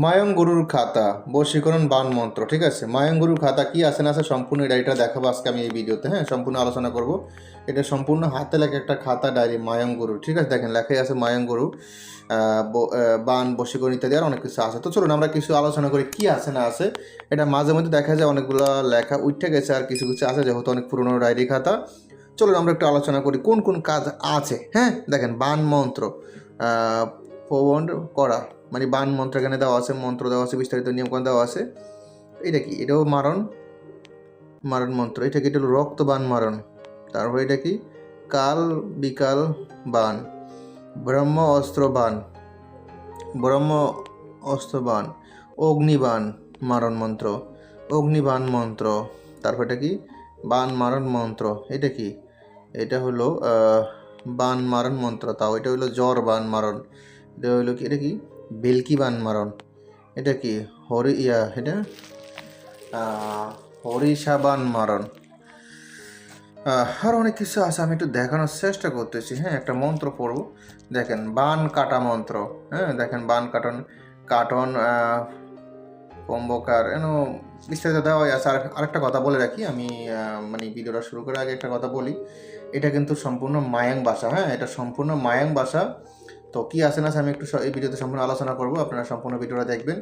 মায়ং গুরুর খাতা বশীকরণ বান মন্ত্র। ঠিক আছে, মায়ং গুরুর খাতা কি আছে না আছে সম্পূর্ণ ডায়েরিটা দেখাবো আজকে আমি এই ভিডিওতে। হ্যাঁ, সম্পূর্ণ আলোচনা করব। এটা সম্পূর্ণ হাতে লেখা একটা খাতা ডায়েরি মায়ং গুরু। ঠিক আছে, দেখেন লেখাই আছে মায়ং গুরু, বান বশীকরণ ইত্যাদি আর অনেক কিছু আছে। তো চলুন আমরা কিছু আলোচনা করি কি আছে না আছে। এটা মাঝে মধ্যে দেখা যায় অনেকগুলো লেখা উঠে গেছে আর কিছু কিছু আছে, যেহেতু অনেক পুরনো ডায়েরি খাতা। চলুন আমরা একটু আলোচনা করি কোন কোন কাজ আছে। হ্যাঁ, দেখেন বান মন্ত্র প্রবন্ধ করা, মানে বান মন্ত্র এখানে দেওয়া আছে, মন্ত্র দেওয়া আছে, বিস্তারিত নিয়মকানুন দেওয়া আছে। এটা কি? এটাও মারণ মারণ মন্ত্র। এটা কি? এটা হলো রক্তবান মারণ। তারপর এটা কি? কাল বিকাল বান, ব্রহ্ম অস্ত্র বান, ব্রহ্ম অস্ত্র বান, অগ্নিবান মারণ মন্ত্র, অগ্নিবান মন্ত্র। তারপর এটা কি? বান মারণ মন্ত্র। এটা কি? এটা হলো বান মারণ মন্ত্র। তাও এটা হলো জ্বর বান মারণ। এটা হলো কি? এটা কি? বেলকি বান মারণ। এটা কি? এটা হরিষা বান মারণ। আর অনেক কিছু আছে, আমি একটু দেখানোর চেষ্টা করতেছি। হ্যাঁ, একটা মন্ত্র পড়ব। দেখেন বান কাটা মন্ত্র। হ্যাঁ, দেখেন বান কাটন কম্বকার বিস্তারিত দেওয়া আছে। আরেকটা কথা বলে রাখি আমি, মানে ভিডিওটা শুরু করার আগে একটা কথা বলি। এটা কিন্তু সম্পূর্ণ মায়াং ভাষা। হ্যাঁ, এটা সম্পূর্ণ মায়াং ভাষা। তো কী আছে না আমি একটু এই ভিডিওতে সম্পূর্ণ আলোচনা করব, আপনারা সম্পূর্ণ ভিডিওটা দেখবেন।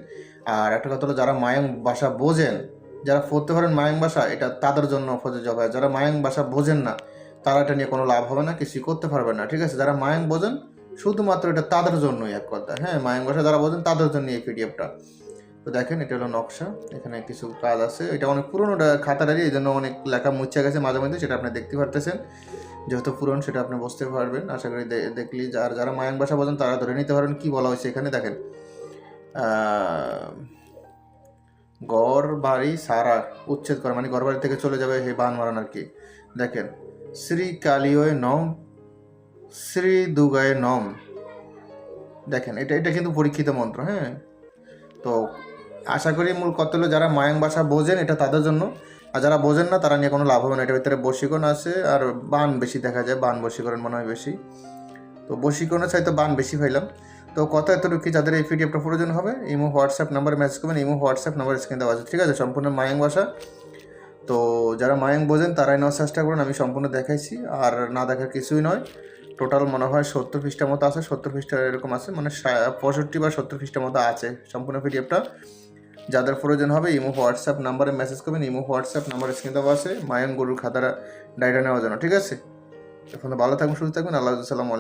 আর একটা কথা হলো, যারা মায়াং ভাষা বোঝেন, যারা পড়তে পারেন মায়াং ভাষা, এটা তাদের জন্য প্রযোজ্য হয়। যারা মায়াং ভাষা বোঝেন না, তারা এটা নিয়ে কোনো লাভ হবে না, কিছুই করতে পারবেন না। ঠিক আছে, যারা মায়াং বোঝেন শুধুমাত্র এটা তাদের জন্যই এক কথা। হ্যাঁ, মায়াং ভাষা যারা বোঝেন তাদের জন্য এই পিডিএফটা। তো দেখেন এটা হলো নকশা, এখানে কিছু কাজ আছে। এটা অনেক পুরনো খাতাটারই, এই জন্য অনেক লেখা মুছে গেছে মাঝে মধ্যে, সেটা আপনি দেখতে পারতেছেন। যেহেতু পুরনো সেটা আপনি বুঝতে পারবেন আশা করি। দেখলি যারা মায়াং ভাষা বোঝেন তারা ধরে নিতে পারেন কি বলা হয়েছে এখানে। দেখেন ঘর বাড়ি সারা উচ্ছেদ করা, মানে ঘর বাড়ি থেকে চলে যাবে হে বান মারান আর কি। দেখেন শ্রী কালিয় নম, শ্রী দুগায় নম। দেখেন এটা কিন্তু পরীক্ষিত মন্ত্র। হ্যাঁ, তো আশা করি মূল কথা হলো যারা মায়াং ভাষা বোঝেন এটা তাদের জন্য, আর যারা বোঝেন না তারা নিয়ে কোনো লাভ হবে না। এটার ভিতরে বশীকরণ আছে আর বান বেশি দেখা যায়, বান বশীকরণ মনে হয় বেশি। তো বশীকরণের চাইতে বান বেশি পাইলাম। তো কথা এতটুকু, যাদের এই পিডিএফটা প্রয়োজন হবে ইমো হোয়াটসঅ্যাপ নাম্বারে মেসেজ করবেন। ইমো হোয়াটসঅ্যাপ নাম্বার স্ক্রিনে দেওয়া আছে। ঠিক আছে, সম্পূর্ণ মায়াং ভাষা। তো যারা মায়াং বোঝেন তারাই নেওয়ার চেষ্টা করুন, আমি সম্পূর্ণ দেখাইছি। আর না দেখার কিছুই নয়। টোটাল মনে হয় 70 পৃষ্ঠা মতো আছে, 70 পৃষ্ঠা এরকম আছে, মানে 65 বা 70 পৃষ্ঠা মতো আছে সম্পূর্ণ পিডিএফটা। যাদের প্রয়োজন হবে ইমো হোয়াটসঅ্যাপ নাম্বারে মেসেজ করবেন। ইমো হোয়াটসঅ্যাপ নাম্বার স্ক্রিনে দেওয়া আছে মায়াং গরুর খাতাটা ডায়েরিটা নেওয়ার জন্য। ঠিক আছে, এখন ভালো থাকবেন, সুস্থ থাকবেন। আল্লাহ, আসসালামু আলাইকুম।